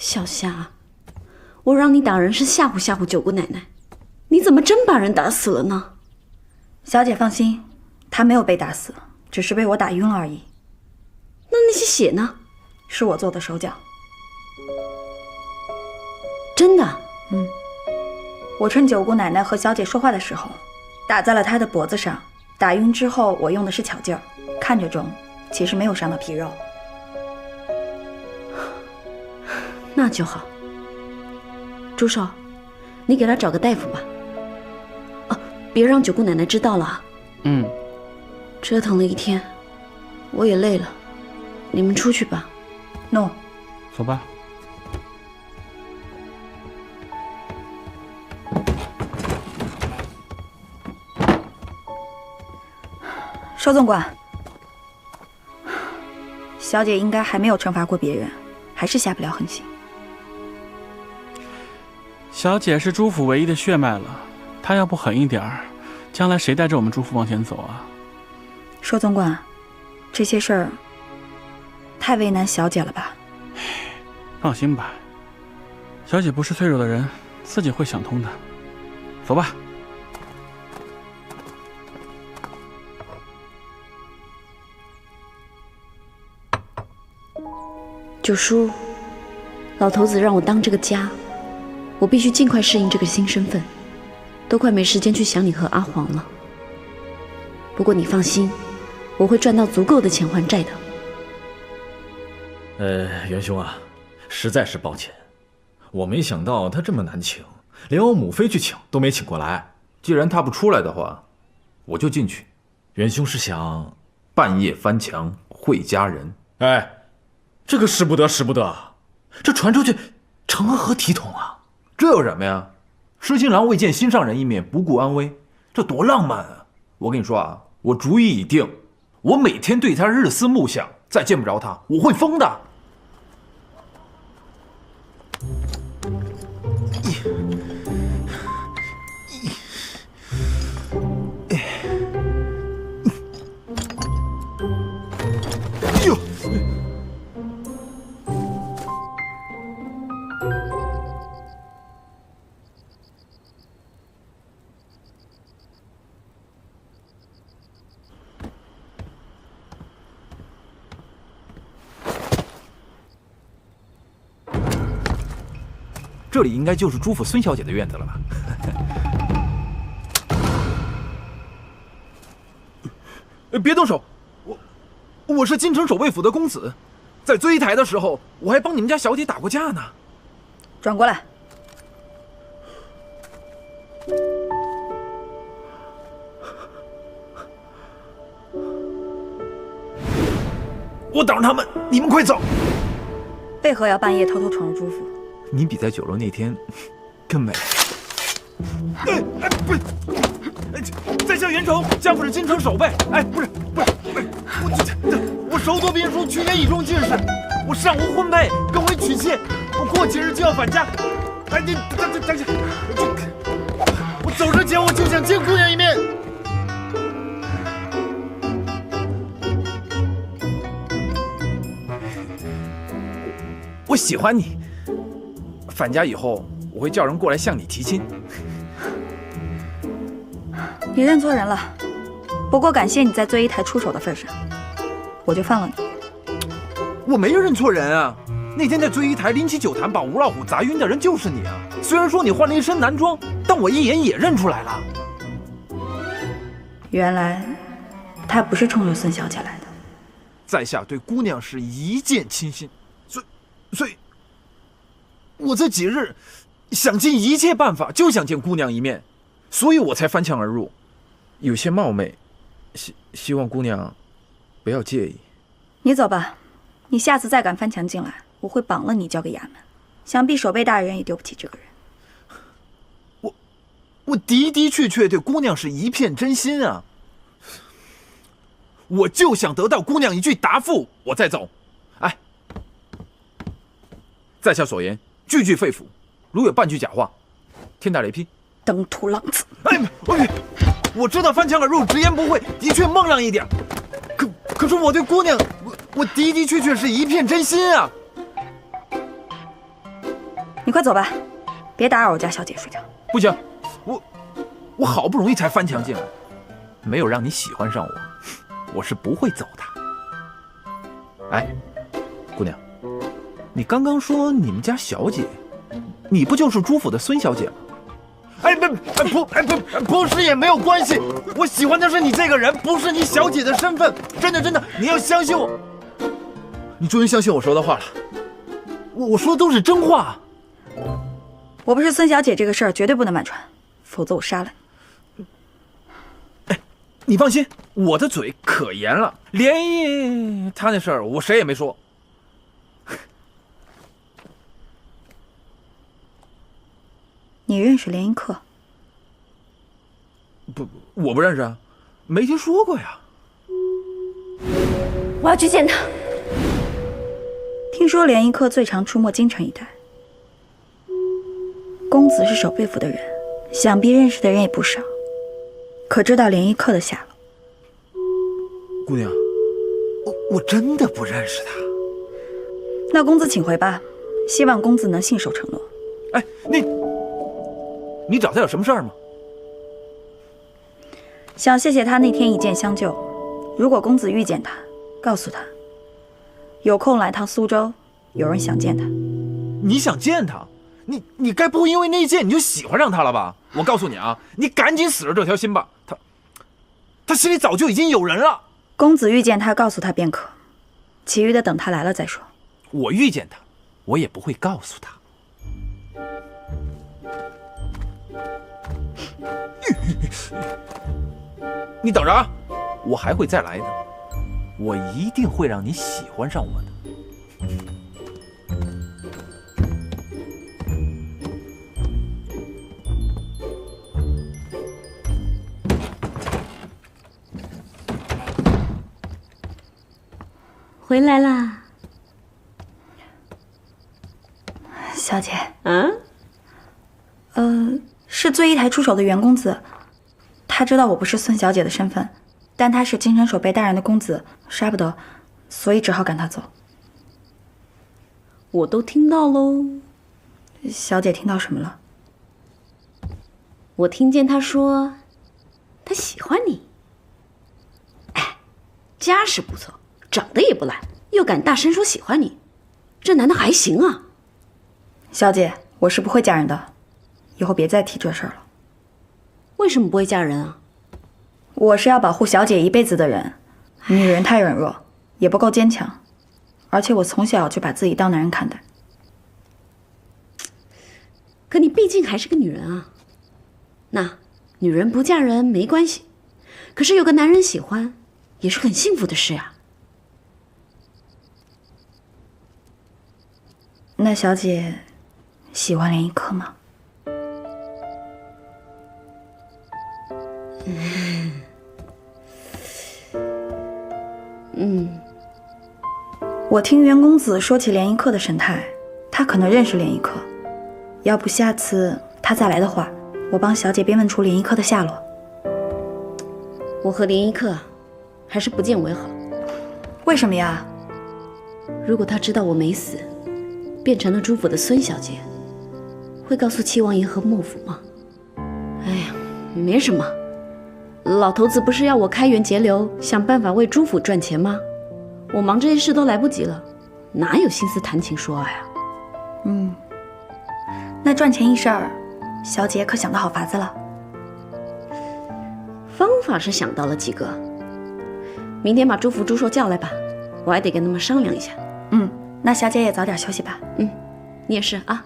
小夏，我让你打人是吓唬吓唬九姑奶奶，你怎么真把人打死了呢？小姐放心，她没有被打死，只是被我打晕了而已。那些血呢？是我做的手脚。真的？我趁九姑奶奶和小姐说话的时候，打在了她的脖子上。打晕之后，我用的是巧劲儿，看着重，其实没有伤到皮肉。那就好。朱少，你给她找个大夫吧。哦，别让九姑奶奶知道了啊。折腾了一天，我也累了，你们出去吧。诺。走吧。邵总管，小姐应该还没有惩罚过别人，还是下不了狠心。小姐是朱府唯一的血脉了，她要不狠一点儿，将来谁带着我们朱府往前走啊？邵总管，这些事儿太为难小姐了吧？放心吧，小姐不是脆弱的人，自己会想通的。走吧。九叔，老头子让我当这个家，我必须尽快适应这个新身份，都快没时间去想你和阿黄了。不过你放心，我会赚到足够的钱还债的。元兄啊，实在是抱歉，我没想到他这么难请，连我母妃去请都没请过来。既然他不出来的话，我就进去。元兄是想半夜翻墙会佳人？哎，这个使不得，使不得，这传出去成何体统啊？这有什么呀？痴心郎未见心上人一面，不顾安危，这多浪漫啊！我跟你说啊，我主意已定，我每天对他日思暮想，再见不着他，我会疯的。这里应该就是朱府孙小姐的院子了吧？别动手！我是京城守卫府的公子，在追台的时候，我还帮你们家小姐打过架呢。转过来。我挡着他们，你们快走！为何要半夜偷偷闯入朱府？你比在酒楼那天更美。不是，在下袁崇，家父是京城守备。不是，我手左兵书，去年以中进士，我上无婚配，更为娶妾，我过几日就要返家。你等下，我走之前我就想见姑娘一面。我喜欢你。返家以后，我会叫人过来向你提亲。你认错人了，不过感谢你在醉一台出手的份上，我就放了你。我没认错人啊！那天在醉一台拎起酒坛把吴老虎砸晕的人就是你啊！虽然说你换了一身男装，但我一眼也认出来了。原来他不是冲着孙小姐来的。在下对姑娘是一见倾心，所以我这几日想尽一切办法，就想见姑娘一面，所以我才翻墙而入，有些冒昧，希望姑娘不要介意。你走吧，你下次再敢翻墙进来，我会绑了你交给衙门。想必守备大人也丢不起这个人。我的的确确对姑娘是一片真心啊，我就想得到姑娘一句答复，我再走。在下所言句句肺腑，如有半句假话，天打雷劈。登徒狼子！我知道翻墙而入，直言不讳，的确孟浪一点。可是我对姑娘，我的的确确是一片真心啊。你快走吧，别打扰我家小姐睡觉。不行，我好不容易才翻墙进来，没有让你喜欢上我，我是不会走的。哎，姑娘，你刚刚说你们家小姐，你不就是朱府的孙小姐吗？哎，不是也没有关系，我喜欢的是你这个人，不是你小姐的身份。真的，你要相信我。你终于相信我说的话了，我说的都是真话。我不是孙小姐这个事儿绝对不能瞒传，否则我杀了你。哎，你放心，我的嘴可严了，连毅他那事儿我谁也没说。你认识连一克？不，我不认识啊，没听说过呀。我要去见他。听说连一克最常出没京城一带，公子是守备府的人，想必认识的人也不少，可知道连一克的下落？姑娘，我真的不认识他。那公子请回吧，希望公子能信守承诺。哎，你找他有什么事儿吗？想谢谢他那天一剑相救，如果公子遇见他，告诉他有空来趟苏州，有人想见他。你想见他？你该不会因为那一剑你就喜欢上他了吧？我告诉你啊，你赶紧死了这条心吧，他心里早就已经有人了。公子遇见他，告诉他便可，其余的等他来了再说。我遇见他，我也不会告诉他。你等着啊，我还会再来的，我一定会让你喜欢上我的。回来啦，小姐。嗯，是醉一台出手的袁公子，他知道我不是孙小姐的身份，但他是京城守备大人的公子，杀不得，所以只好赶他走。我都听到喽。小姐听到什么了？我听见他说，他喜欢你。哎，家世不错，长得也不赖，又敢大声说喜欢你，这男的还行啊。小姐，我是不会嫁人的，以后别再提这事儿了。为什么不会嫁人啊？我是要保护小姐一辈子的人，女人太软弱，也不够坚强，而且我从小就把自己当男人看待。可你毕竟还是个女人啊。那女人不嫁人没关系，可是有个男人喜欢，也是很幸福的事呀。那小姐喜欢连一克吗？我听袁公子说起连一克的神态，他可能认识连一克。要不下次他再来的话，我帮小姐便问出连一克的下落。我和连一克还是不见为好。为什么呀？如果他知道我没死，变成了朱府的孙小姐，会告诉齐王爷和幕府吗？哎呀，没什么，老头子不是要我开源节流，想办法为朱府赚钱吗？我忙这些事都来不及了，哪有心思谈情说爱啊？那赚钱一事儿，小姐可想到好法子了？方法是想到了几个，明天把朱福、朱寿叫来吧，我还得跟他们商量一下。那小姐也早点休息吧。你也是啊。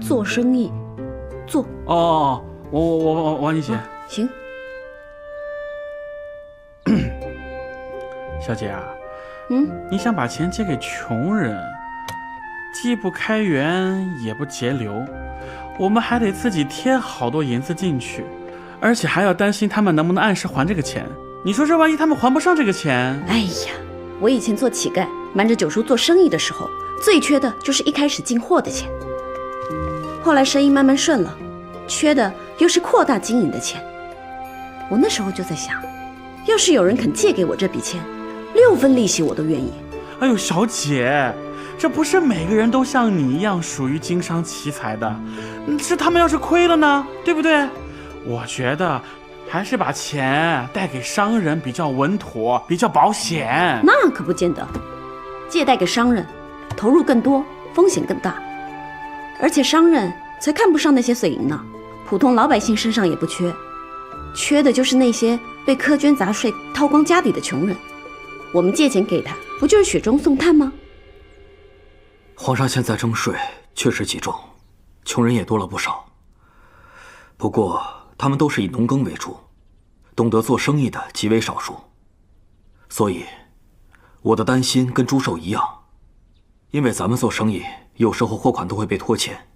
做生意，做哦，我一起。行。小姐啊，你想把钱借给穷人，既不开源也不节流，我们还得自己添好多银子进去，而且还要担心他们能不能按时还这个钱。你说这万一他们还不上这个钱？哎呀，我以前做乞丐，瞒着九叔做生意的时候，最缺的就是一开始进货的钱。后来生意慢慢顺了，缺的又是扩大经营的钱。我那时候就在想，要是有人肯借给我这笔钱，6分利息我都愿意。哎呦，小姐，这不是每个人都像你一样属于经商奇才的，是他们要是亏了呢，对不对？我觉得还是把钱贷给商人比较稳妥，比较保险。那可不见得，借贷给商人，投入更多，风险更大，而且商人才看不上那些碎银呢，普通老百姓身上也不缺，缺的就是那些被苛捐杂税掏光家底的穷人。我们借钱给他，不就是雪中送炭吗？皇上现在征税确实极重，穷人也多了不少。不过他们都是以农耕为主，懂得做生意的极为少数。所以我的担心跟朱寿一样，因为咱们做生意有时候货款都会被拖欠，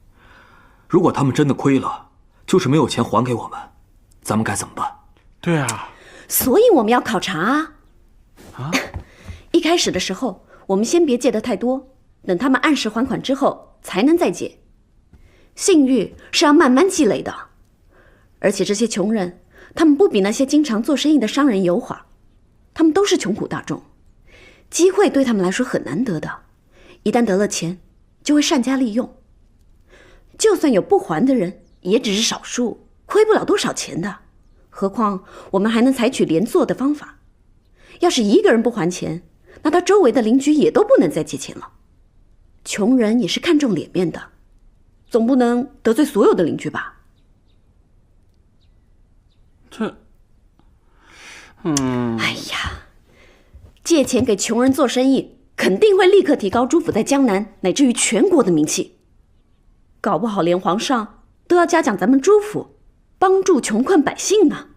如果他们真的亏了，就是没有钱还给我们，咱们该怎么办？对啊，所以我们要考察啊。一开始的时候，我们先别借得太多，等他们按时还款之后才能再借。信誉是要慢慢积累的，而且这些穷人，他们不比那些经常做生意的商人油滑，他们都是穷苦大众，机会对他们来说很难得的，一旦得了钱，就会善加利用。就算有不还的人，也只是少数，亏不了多少钱的。何况我们还能采取连坐的方法，要是一个人不还钱，那他周围的邻居也都不能再借钱了。穷人也是看重脸面的，总不能得罪所有的邻居吧？哎呀，借钱给穷人做生意，肯定会立刻提高朱府在江南乃至于全国的名气，搞不好连皇上都要嘉奖咱们朱府帮助穷困百姓呢。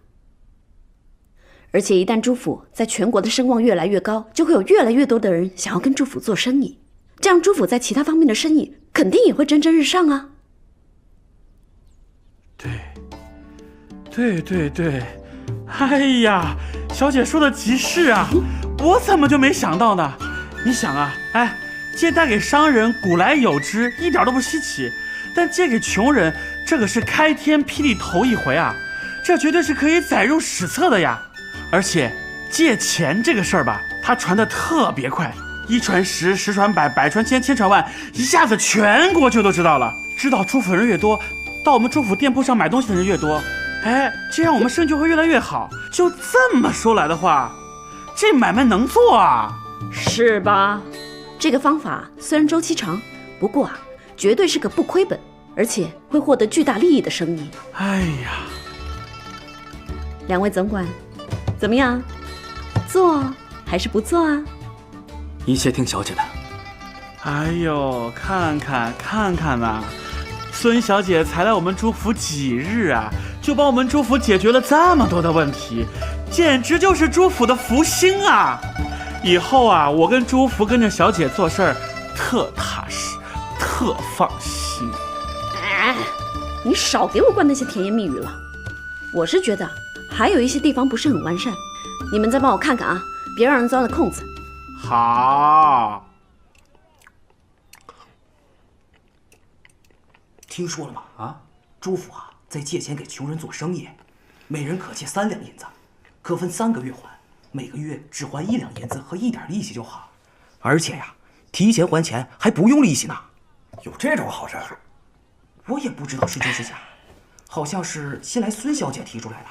而且一旦朱府在全国的声望越来越高，就会有越来越多的人想要跟朱府做生意，这样朱府在其他方面的生意肯定也会蒸蒸日上啊。对，哎呀，小姐说的极是啊，我怎么就没想到呢？你想啊，借贷给商人古来有之，一点都不稀奇，但借给穷人，这可是开天辟地头一回啊，这绝对是可以载入史册的呀。而且借钱这个事儿吧，它传得特别快，1传10，10传100，100传1000，1000传万，一下子全国就都知道了。知道朱府人越多，到我们朱府店铺上买东西的人越多，这样我们生意就会越来越好。就这么说来的话，这买卖能做啊，是吧？这个方法虽然周期长，不过啊，绝对是个不亏本，而且会获得巨大利益的生意。哎呀，两位总管，怎么样？做还是不做啊？一切听小姐的。哎呦，看看呐，孙小姐才来我们朱府几日啊，就帮我们朱府解决了这么多的问题，简直就是朱府的福星啊！以后啊，我跟朱福跟着小姐做事儿，特踏实，特放心。你少给我灌那些甜言蜜语了。我是觉得还有一些地方不是很完善，你们再帮我看看啊，别让人钻了空子。好。听说了吗？朱府在借钱给穷人做生意，每人可借3两银子，可分3个月还，每个月只还1两银子和1点利息就好。而且呀，提前还钱还不用利息呢。有这种好事？我也不知道是真是假，好像是新来孙小姐提出来的。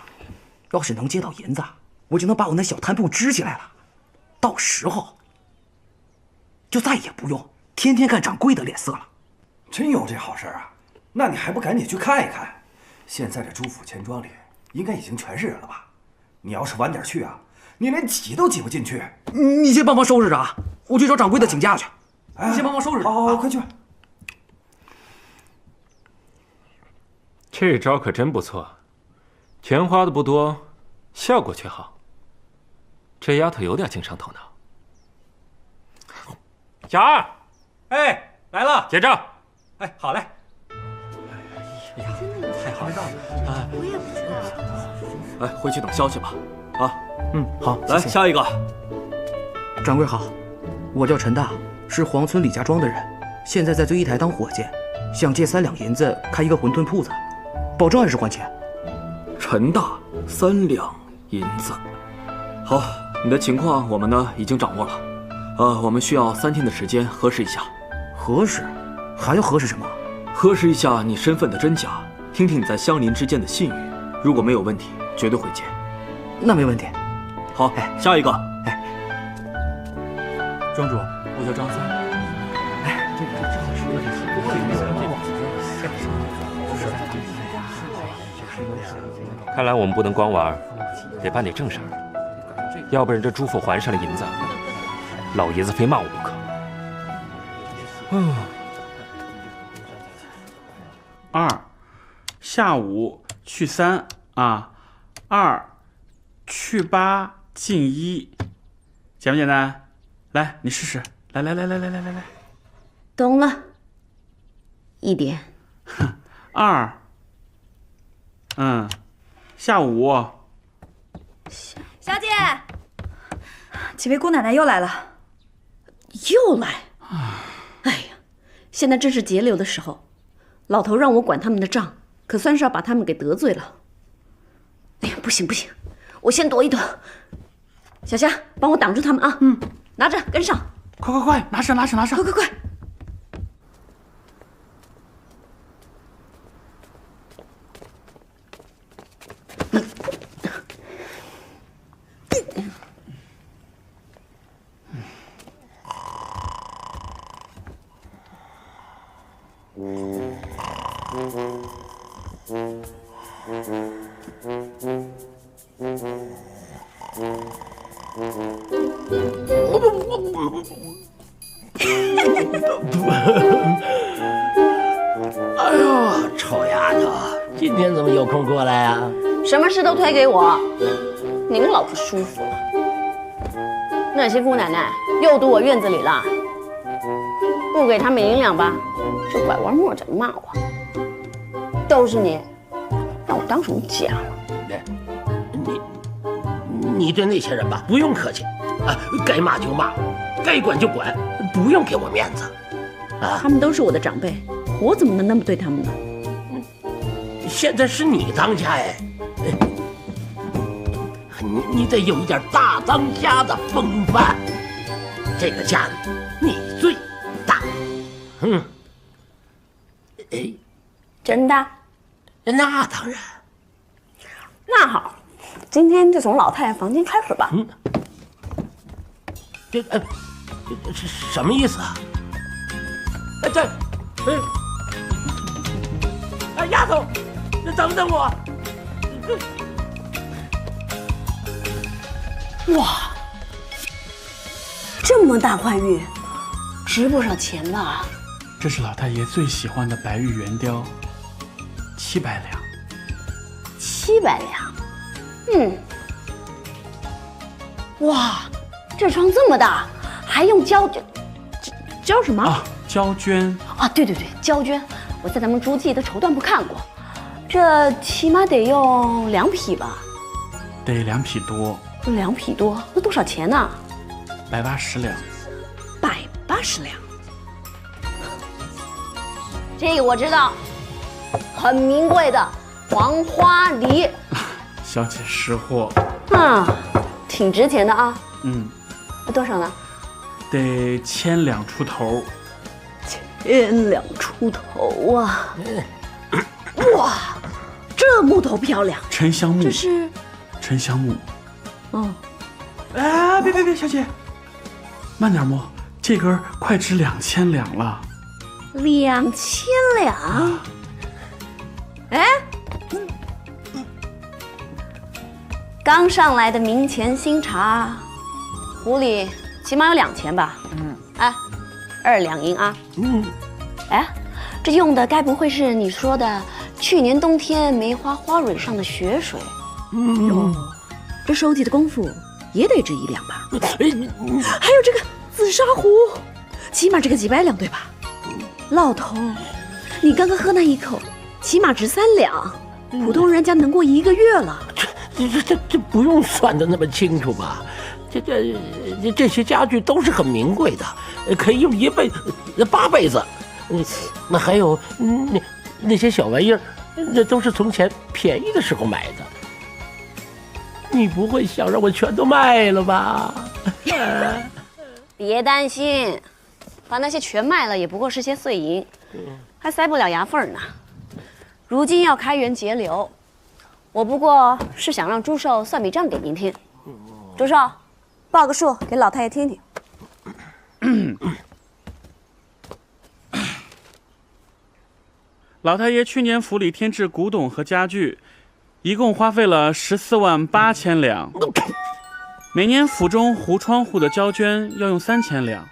要是能借到银子，我就能把我那小摊铺支起来了，到时候就再也不用天天看掌柜的脸色了。真有这好事啊？那你还不赶紧去看一看？现在这朱府钱庄里应该已经全是人了吧？你要是晚点去啊，你连挤都挤不进去。你先帮忙收拾着啊，我去找掌柜的请假去。你先帮忙收拾着。好，快去。这招可真不错，钱花的不多，效果却好。这丫头有点经商头脑。小二，来了，结账。好嘞。哎呀，太好了！我也不知道。哎，回去等消息吧。啊，好，来谢谢。下一个。掌柜好，我叫陈大，是黄村李家庄的人，现在在最一台当伙计，想借3两银子开一个馄饨铺子，保证按时还钱。陈大，3两银子。好，你的情况我们呢已经掌握了。我们需要3天的时间核实一下。核实？还要核实什么？核实一下你身份的真假，听听你在乡邻之间的信誉。如果没有问题，绝对会见。那没问题。好，下一个。庄主，我叫张三。看来我们不能光玩，得办点正事儿，要不然这朱父还上了银子，老爷子非骂我不可。2下午去3啊，2去8进1，简不简单？来，你试试。来，懂了，1点。2，下午。小姐，几位姑奶奶又来了。又来？哎呀，现在正是节流的时候，老头让我管他们的账，可算是要把他们给得罪了。哎呀，不行，我先躲一躲。小霞，帮我挡住他们啊！拿着，跟上。快，拿上！快！哎呦，臭丫头，今天怎么有空过来啊？什么事都推给我，你们老子舒服了。那些姑奶奶又堵我院子里了，不给他们银两吧，就拐弯抹角的骂我。都是你，把我当什么家了？你对那些人吧，不用客气啊，该骂就骂，该管就管，不用给我面子啊。他们都是我的长辈，我怎么能那么对他们呢？现在是你当家哎，你得有一点大当家的风范。这个家你最大，真的？那当然。那好，今天就从老太太房间开始吧。这什么意思啊？丫头，等等我。哇，这么大块玉，值不少钱吧？这是老太爷最喜欢的白玉圆雕，700两。700两，哇，这床这么大，还用胶什么啊？胶绢啊？对，胶绢，我在咱们诸暨的绸缎部看过，这起码得用2匹吧？得2匹多。2匹多，那多少钱呢180两。180两，这个我知道，很名贵的黄花梨。小姐识货。挺值钱的啊。多少呢？得1000两出头。1000两出头啊！哇，这木头漂亮，沉香木。这是沉香木。哎，别，小姐，慢点摸，这根快值2000两了。2000两？哎，刚上来的明前新茶，壶里起码有2000吧？哎，2两银啊。哎，这用的该不会是你说的去年冬天梅花花蕊上的雪水？哟，这收集的功夫也得值1两吧？还有这个紫砂壶，起码值个几百两对吧？老头，你刚刚喝那一口，起码值3两，普通人家能过1个月了。这不用算得那么清楚吧？这些家具都是很名贵的，可以用1辈子、8辈子。那还有那些小玩意儿，那都是从前便宜的时候买的。你不会想让我全都卖了吧？别担心，把那些全卖了也不过是些碎银，还塞不了牙缝呢。如今要开源节流，我不过是想让朱寿算笔账给您听。朱寿，报个数给老太爷听听。老太爷去年府里添置古董和家具，一共花费了14万8千两。每年府中糊窗户的交捐要用3000两，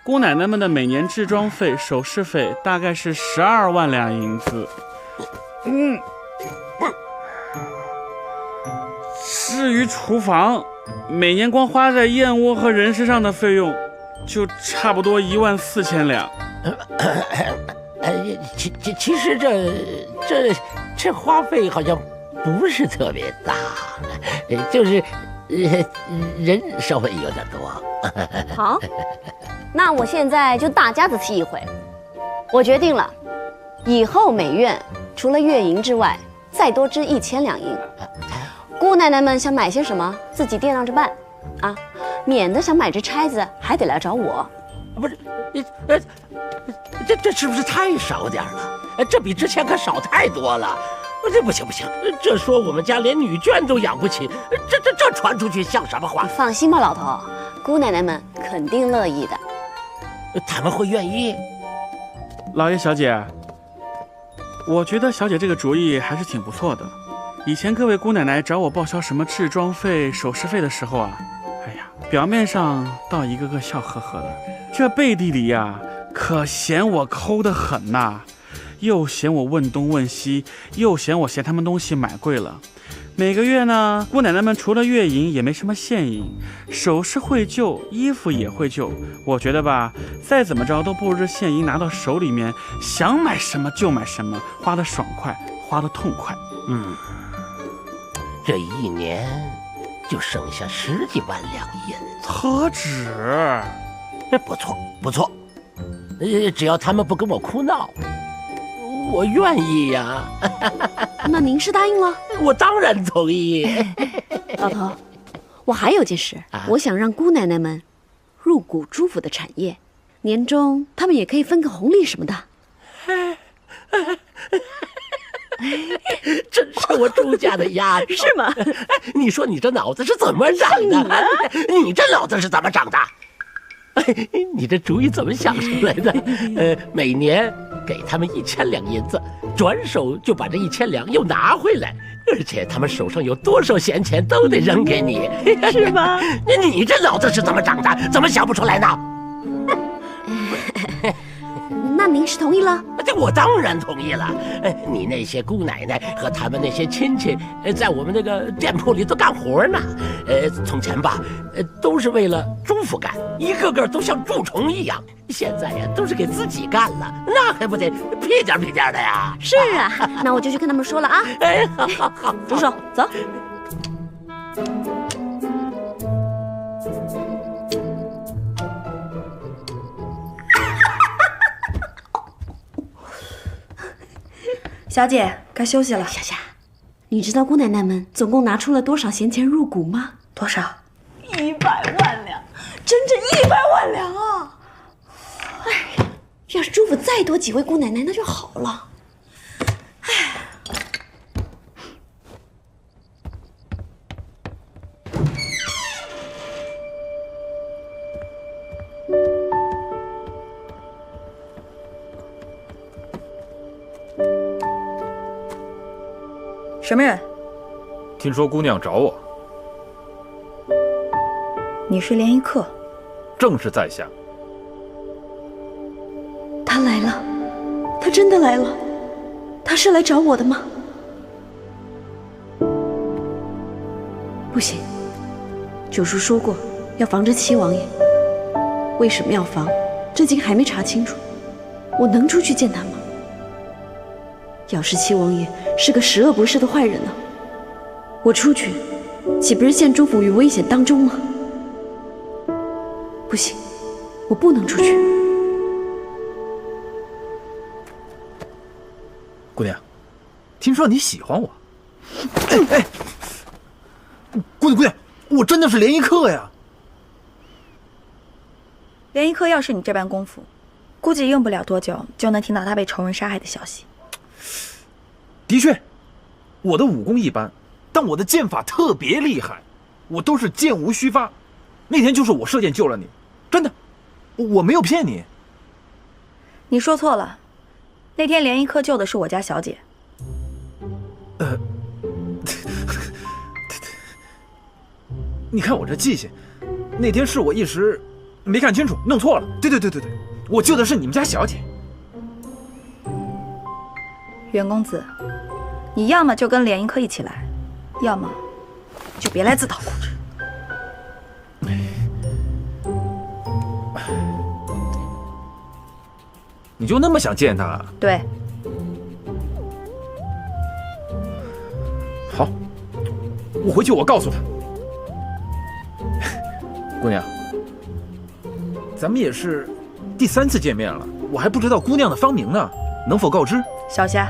姑奶奶们的每年置装费、首饰费大概是12万两银子。至于厨房，每年光花在燕窝和人参上的费用，就差不多1万4千两。其实这花费好像不是特别大，就是人稍微有点多。好，那我现在就大家子提一回，我决定了，以后每院除了月银之外，再多支1000两银。姑奶奶们想买些什么，自己掂量着办，啊，免得想买只钗子还得来找我。不是，这是不是太少点了？这比之前可少太多了。这不行，这说我们家连女眷都养不起，这传出去像什么话？你放心吧，老头，姑奶奶们肯定乐意的。他们会愿意？老爷小姐，我觉得小姐这个主意还是挺不错的。以前各位姑奶奶找我报销什么置装费、首饰费的时候啊，哎呀，表面上倒一个个笑呵呵的，这背地里呀，可嫌我抠得很呐，又嫌我问东问西，又嫌我嫌他们东西买贵了。每个月呢，姑奶奶们除了月银也没什么现银，首饰会旧，衣服也会旧。我觉得吧，再怎么着都不如这现银拿到手里面，想买什么就买什么，花得爽快，花得痛快。这一年就剩下10几万两银子，何止？不错，只要他们不跟我哭闹，我愿意呀。那您是答应了？我当然同意。老头，我还有件事，我想让姑奶奶们入股朱府的产业，年终他们也可以分个红利什么的。真是我朱家的丫头，是吗？你说你这脑子是怎么长的？你这脑子是怎么长的？你这主意怎么想出来的？每年给他们1000两银子，转手就把这1000两又拿回来，而且他们手上有多少闲钱都得扔给你，是吗？你这脑子是怎么长的？怎么想不出来呢？那您是同意了？我当然同意了。你那些姑奶奶和他们那些亲戚，在我们那个店铺里都干活呢。从前吧，都是为了朱府干，一个个都像蛀虫一样。现在呀，都是给自己干了，那还不得屁颠屁颠的呀？是啊，那我就去跟他们说了啊。好，朱手，走。小姐，该休息了。夏夏，你知道姑奶奶们总共拿出了多少闲钱入股吗？多少？100万两，整整100万两啊！哎，要是朱府再多几位姑奶奶，那就好了。哎。什么人？听说姑娘找我。你是联谊客？正是在下。他来了，他真的来了，他是来找我的吗？不行，九叔说过要防着七王爷。为什么要防？至今还没查清楚。我能出去见他吗？要是七王爷是个十恶不赦的坏人呢，我出去，岂不是陷朱府于危险当中吗？不行，我不能出去。姑娘，听说你喜欢我。哎，姑娘，我真的是联谊客呀。联谊客要是你这般功夫，估计用不了多久就能听到他被仇人杀害的消息。的确，我的武功一般，但我的剑法特别厉害，我都是箭无虚发。那天就是我射箭救了你，真的，我没有骗你。你说错了，那天联谊客救的是我家小姐。你看我这记性，那天是我一时没看清楚，弄错了。对，我救的是你们家小姐。袁公子，你要么就跟联谊客一起来，要么就别来自讨苦吃。你就那么想见他？对。好，我回去我告诉他。姑娘，咱们也是第3次见面了，我还不知道姑娘的芳名呢，能否告知？小霞，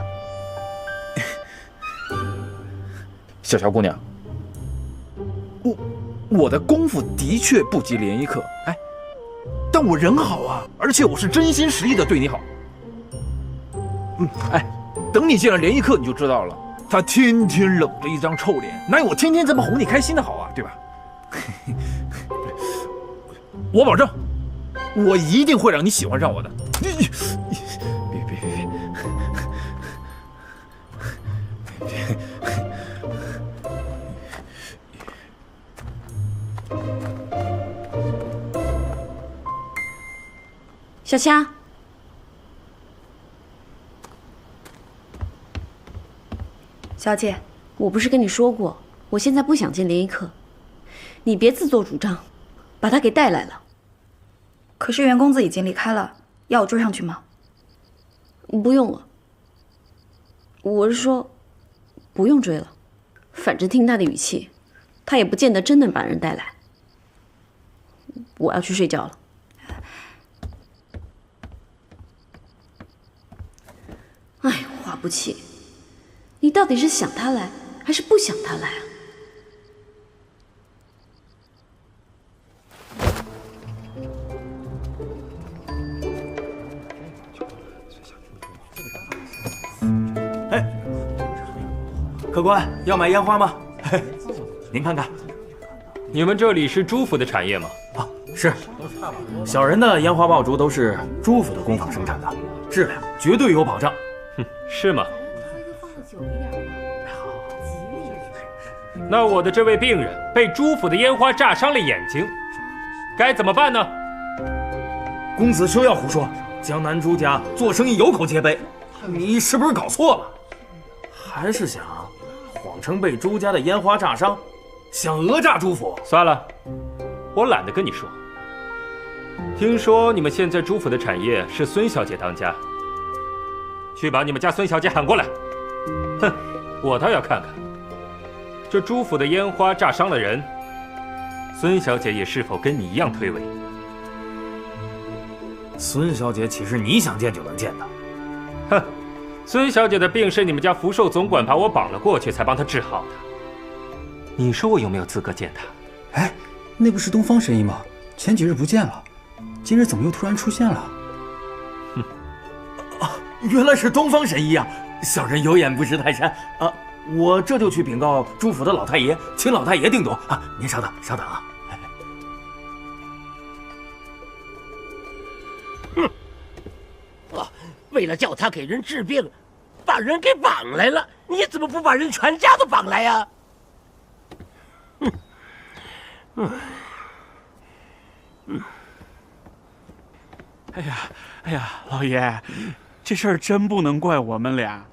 小姑娘，我的功夫的确不及联谊客，哎，但我人好啊，而且我是真心实意的对你好。哎，等你见了联谊客你就知道了，他天天冷着一张臭脸，哪有我天天这么哄你开心的好啊，对吧？我保证，我一定会让你喜欢上我的。别！小霞，小姐，我不是跟你说过，我现在不想见联谊客，你别自作主张，把他给带来了。可是袁公子已经离开了，要我追上去吗？不用了，我是说，不用追了，反正听他的语气，他也不见得真能把人带来。我要去睡觉了。哎，花不起，你到底是想他来，还是不想他来啊？客官要买烟花吗？您看看，你们这里是朱府的产业吗？啊，是。小人的烟花爆竹都是朱府的工坊生产的，质量绝对有保障。哼，是吗？那我的这位病人被朱府的烟花炸伤了眼睛，该怎么办呢？公子休要胡说，江南朱家做生意有口皆碑，你是不是搞错了？还是想谎称被朱家的烟花炸伤，想讹诈朱府？算了，我懒得跟你说。听说你们现在朱府的产业是孙小姐当家，去把你们家孙小姐喊过来。哼，我倒要看看，这朱府的烟花炸伤了人，孙小姐也是否跟你一样推诿？孙小姐岂是你想见就能见的？哼，孙小姐的病是你们家福寿总管把我绑了过去才帮她治好的。你说我有没有资格见她？哎，那不是东方神医吗？前几日不见了，今日怎么又突然出现了？哼，啊，原来是东方神医啊！小人有眼不识泰山啊！我这就去禀告朱府的老太爷，请老太爷定夺啊！您稍等，稍等啊！为了叫他给人治病，把人给绑来了，你怎么不把人全家都绑来呀？哎呀，老爷，这事儿真不能怪我们俩，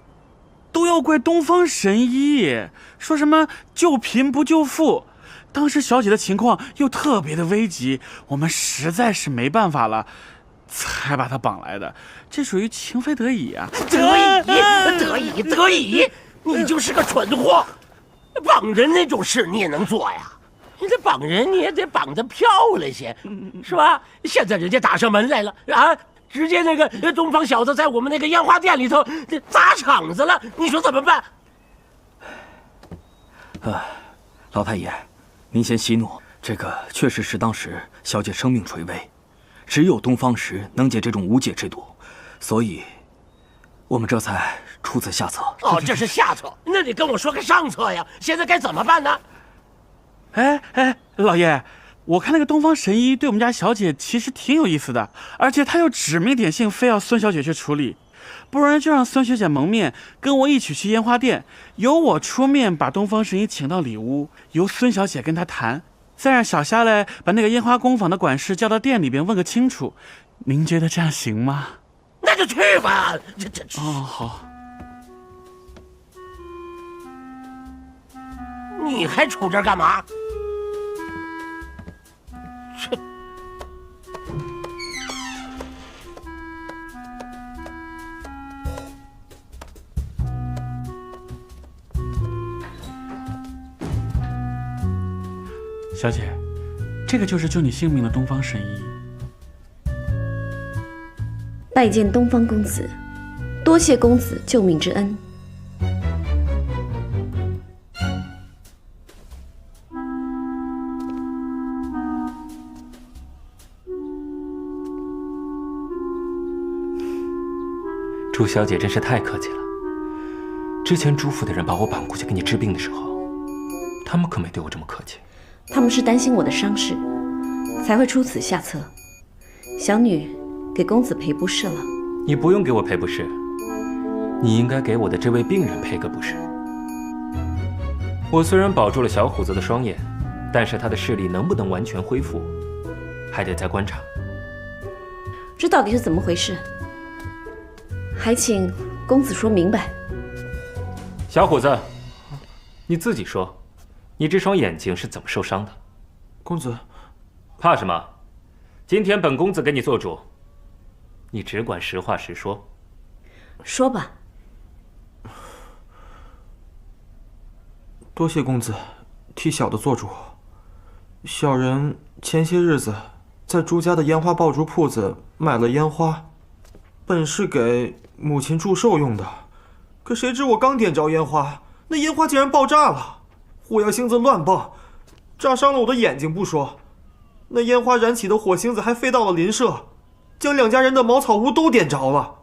都要怪东方神医，说什么救贫不救富。当时小姐的情况又特别的危急，我们实在是没办法了，才把她绑来的，这属于情非得已啊！得以，你就是个蠢货！绑人那种事你也能做呀？你这绑人你也得绑得漂亮些，是吧？现在人家打上门来了啊，直接那个东方小子在我们那个烟花店里头砸场子了，你说怎么办？老太爷，您先息怒。这个确实是当时小姐生命垂危，只有东方石能解这种无解之毒，所以我们这才出此下策。哦，这是下策，那你跟我说个上策呀！现在该怎么办呢？哎，老爷，我看那个东方神医对我们家小姐其实挺有意思的，而且他又指名点姓非要孙小姐去处理，不然就让孙小姐蒙面，跟我一起去烟花店，由我出面把东方神医请到里屋，由孙小姐跟他谈，再让小虾来把那个烟花工坊的管事叫到店里边问个清楚。您觉得这样行吗？那就去吧。哦，好。你还杵这儿干嘛？切！小姐，这个就是救你性命的东方神医。拜见东方公子，多谢公子救命之恩。朱小姐真是太客气了。之前朱府的人把我绑过去给你治病的时候，他们可没对我这么客气。他们是担心我的伤势，才会出此下策。小女给公子赔不是了。你不用给我赔不是，你应该给我的这位病人赔个不是。我虽然保住了小虎子的双眼，但是他的视力能不能完全恢复，还得再观察。这到底是怎么回事？还请公子说明白。小虎子，你自己说，你这双眼睛是怎么受伤的？公子，怕什么？今天本公子给你做主，你只管实话实说。说吧。多谢公子替小的做主。小人前些日子在朱家的烟花爆竹铺子买了烟花，本是给母亲祝寿用的，可谁知我刚点着烟花，那烟花竟然爆炸了，火药星子乱爆，炸伤了我的眼睛不说，那烟花燃起的火星子还飞到了邻舍，将两家人的茅草屋都点着了。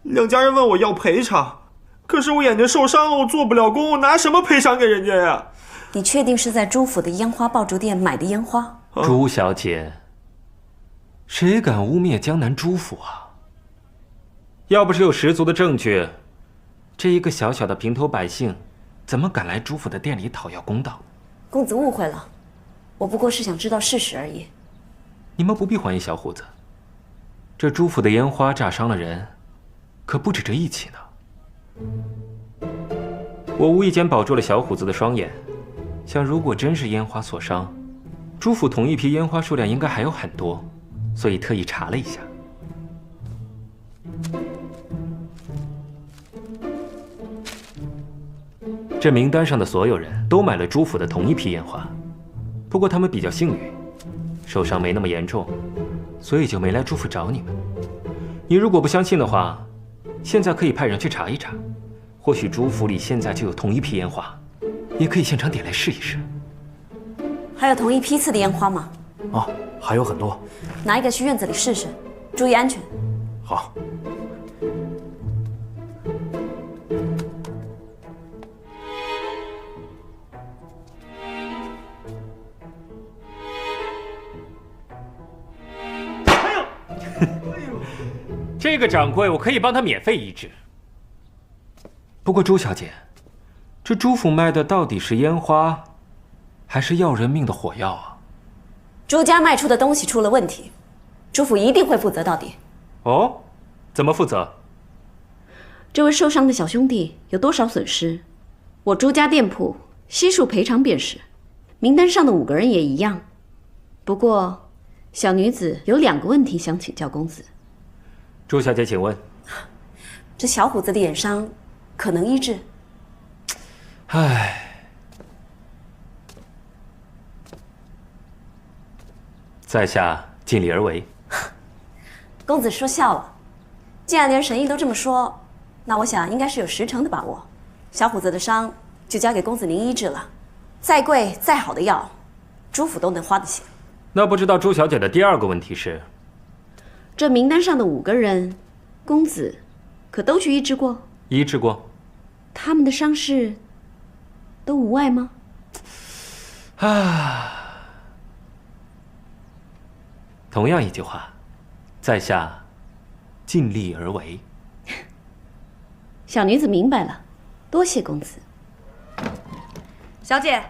两家人问我要赔偿，可是我眼睛受伤了，我做不了工，我拿什么赔偿给人家呀？你确定是在朱府的烟花爆竹店买的烟花？朱小姐，谁敢污蔑江南朱府啊？要不是有十足的证据，这一个小小的平头百姓，怎么敢来朱府的店里讨要公道？公子误会了，我不过是想知道事实而已。你们不必怀疑小虎子，这朱府的烟花炸伤了人，可不止这一起呢。我无意间保住了小虎子的双眼，想如果真是烟花所伤，朱府同一批烟花数量应该还有很多，所以特意查了一下。这名单上的所有人都买了朱府的同一批烟花，不过他们比较幸运，受伤没那么严重，所以就没来朱府找你们。你如果不相信的话，现在可以派人去查一查，或许朱府里现在就有同一批烟花，也可以现场点来试一试。还有同一批次的烟花吗？啊，还有很多。拿一个去院子里试试，注意安全。好。这个掌柜我可以帮他免费医治。不过朱小姐，这朱府卖的到底是烟花，还是要人命的火药啊？朱家卖出的东西出了问题，朱府一定会负责到底。哦，怎么负责？这位受伤的小兄弟有多少损失，我朱家店铺悉数赔偿便是。名单上的5个人也一样。不过，小女子有2个问题想请教公子。朱小姐，请问，这小虎子的眼伤可能医治？唉，在下尽力而为。公子说笑了，既然连神医都这么说，那我想应该是有10成的把握。小虎子的伤就交给公子您医治了，再贵再好的药，朱府都能花得起。那不知道朱小姐的第2个问题是？这名单上的5个人，公子可都去医治过？医治过。他们的伤势都无碍吗？同样一句话，在下尽力而为。小女子明白了，多谢公子。小姐，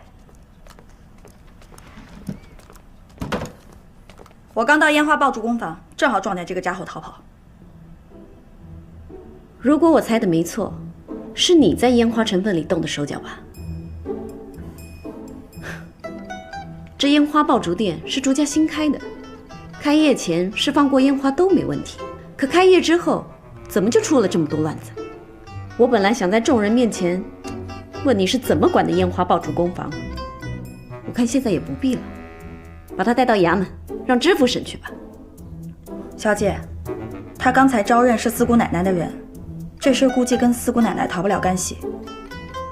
我刚到烟花爆竹工坊，正好撞见这个家伙逃跑。如果我猜的没错，是你在烟花成分里动的手脚吧？这烟花爆竹店是朱家新开的，开业前释放过烟花都没问题，可开业之后，怎么就出了这么多乱子？我本来想在众人面前问你是怎么管的烟花爆竹工坊，我看现在也不必了，把他带到衙门，让知府审去吧。小姐，他刚才招认是四姑奶奶的人，这事估计跟四姑奶奶逃不了干系，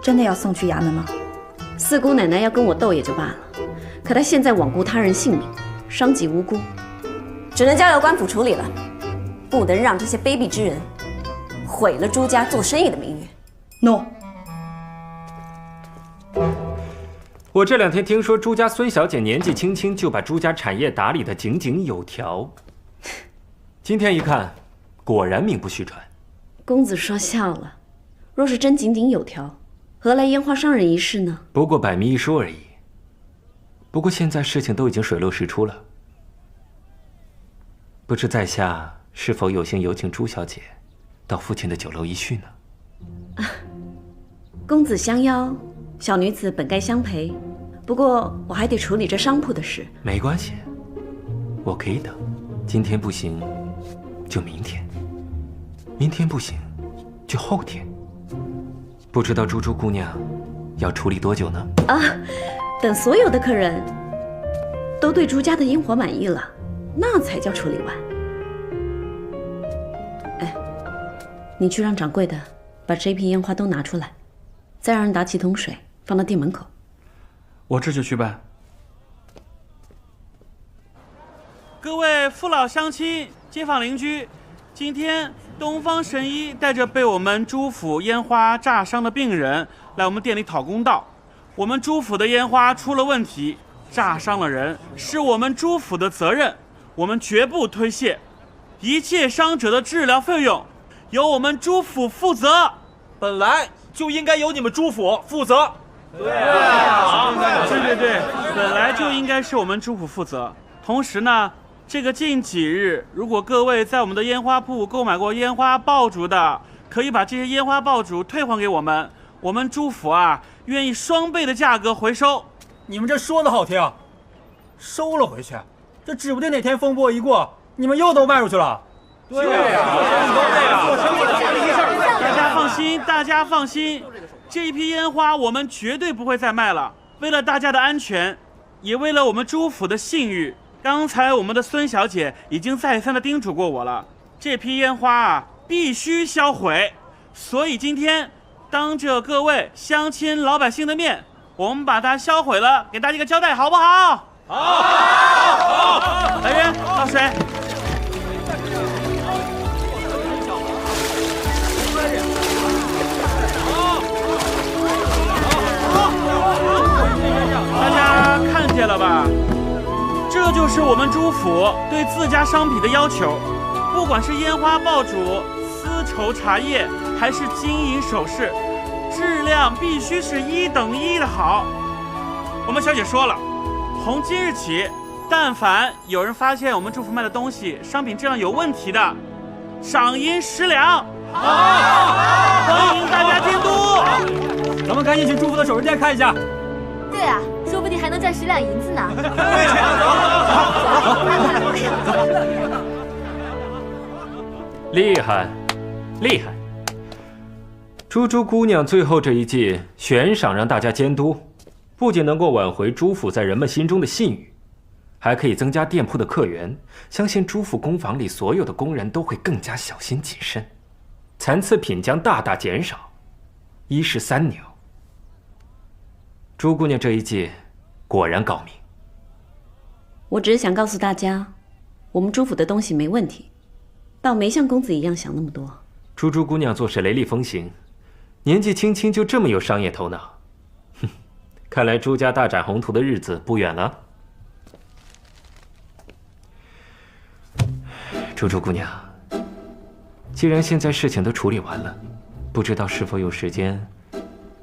真的要送去衙门吗？四姑奶奶要跟我斗也就罢了，可她现在罔顾他人性命，伤及无辜，只能交由官府处理了，不能让这些卑鄙之人毁了朱家做生意的名誉。诺。我这2天听说朱家孙小姐年纪轻轻就把朱家产业打理得井井有条，今天一看，果然名不虚传。公子说笑了，若是真井井有条，何来烟花伤人一事呢？不过百密一疏而已。不过现在事情都已经水落石出了，不知在下是否有幸有请朱小姐到父亲的酒楼一叙呢？公子相邀，小女子本该相陪，不过我还得处理这商铺的事。没关系，我可以等。今天不行，就明天；明天不行，就后天。不知道朱姑娘要处理多久呢？等所有的客人都对朱家的烟火满意了，那才叫处理完。你去让掌柜的把这批烟花都拿出来，再让人打几桶水放到店门口。我这就去办。各位父老乡亲、街坊邻居，今天东方神医带着被我们朱府烟花炸伤的病人来我们店里讨公道。我们朱府的烟花出了问题，炸伤了人，是我们朱府的责任，我们绝不推卸。一切伤者的治疗费用由我们朱府负责。本来就应该由你们朱府负责。对，本来就应该是我们朱府负责。同时呢，这个近几日，如果各位在我们的烟花铺购买过烟花爆竹的，可以把这些烟花爆竹退还给我们。我们朱府愿意双倍的价格回收。你们这说的好听，收了回去，这指不定哪天风波一过，你们又都卖出去了。对呀，大家放心，这一批烟花我们绝对不会再卖了。为了大家的安全，也为了我们朱府的信誉，刚才我们的孙小姐已经再三的叮嘱过我了，这批烟花必须销毁。所以今天当着各位乡亲老百姓的面，我们把它销毁了，给大家一个交代，好不好？好。来人，倒水。大家看见了吧？这就是我们朱府对自家商品的要求，不管是烟花爆竹、丝绸茶叶，还是金银首饰，质量必须是1等1的好。我们小姐说了，从今日起，但凡有人发现我们朱府卖的东西商品质量有问题的，赏银10两。好，欢迎大家监督。咱们赶紧去朱府的首饰店看一下。对啊，说不定还能赚10两银子呢。厉害，厉害！朱姑娘最后这一计悬赏让大家监督，不仅能够挽回朱府在人们心中的信誉，还可以增加店铺的客源，相信朱府工坊里所有的工人都会更加小心谨慎，残次品将大大减少，一石三鸟。朱姑娘这一计果然高明。我只是想告诉大家，我们朱府的东西没问题，倒没像公子一样想那么多。朱姑娘做事雷厉风行，年纪轻轻就这么有商业头脑，哼，看来朱家大展宏图的日子不远了。朱姑娘，既然现在事情都处理完了，不知道是否有时间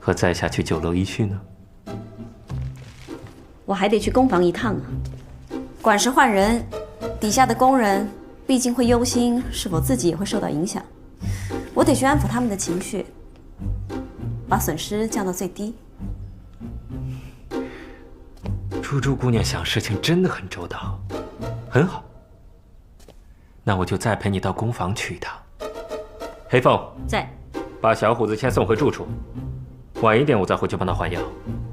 和在下去酒楼一叙呢？我还得去工坊一趟啊。管事换人，底下的工人毕竟会忧心是否自己也会受到影响，我得去安抚他们的情绪，把损失降到最低。朱姑娘想事情真的很周到，很好。那我就再陪你到工坊去一趟。黑凤在，把小虎子先送回住处，晚一点我再回去帮他换药。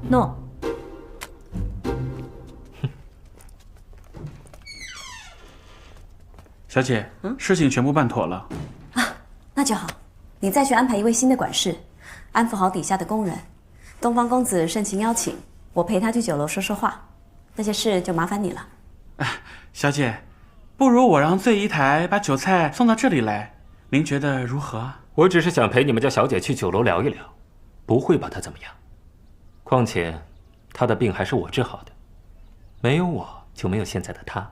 诺。小姐，事情全部办妥了。啊，那就好。你再去安排一位新的管事，安抚好底下的工人。东方公子盛情邀请，我陪他去酒楼说说话，那些事就麻烦你了。小姐，不如我让醉仪台把酒菜送到这里来，您觉得如何？我只是想陪你们家小姐去酒楼聊一聊，不会把她怎么样。况且，她的病还是我治好的，没有我就没有现在的她。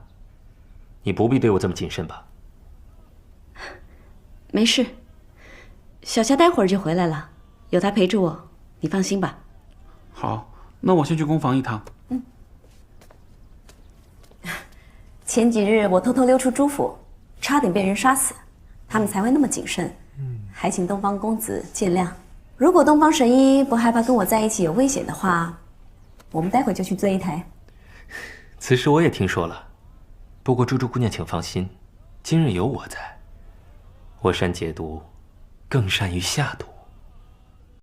你不必对我这么谨慎吧？没事，小夏待会儿就回来了，有他陪着我，你放心吧。好，那我先去工坊一趟。前几日我偷偷溜出朱府，差点被人杀死，他们才会那么谨慎，还请东方公子见谅。如果东方神医不害怕跟我在一起有危险的话，我们待会就去醉一台。此事我也听说了。不过朱姑娘请放心，今日有我在，我善解毒，更善于下毒。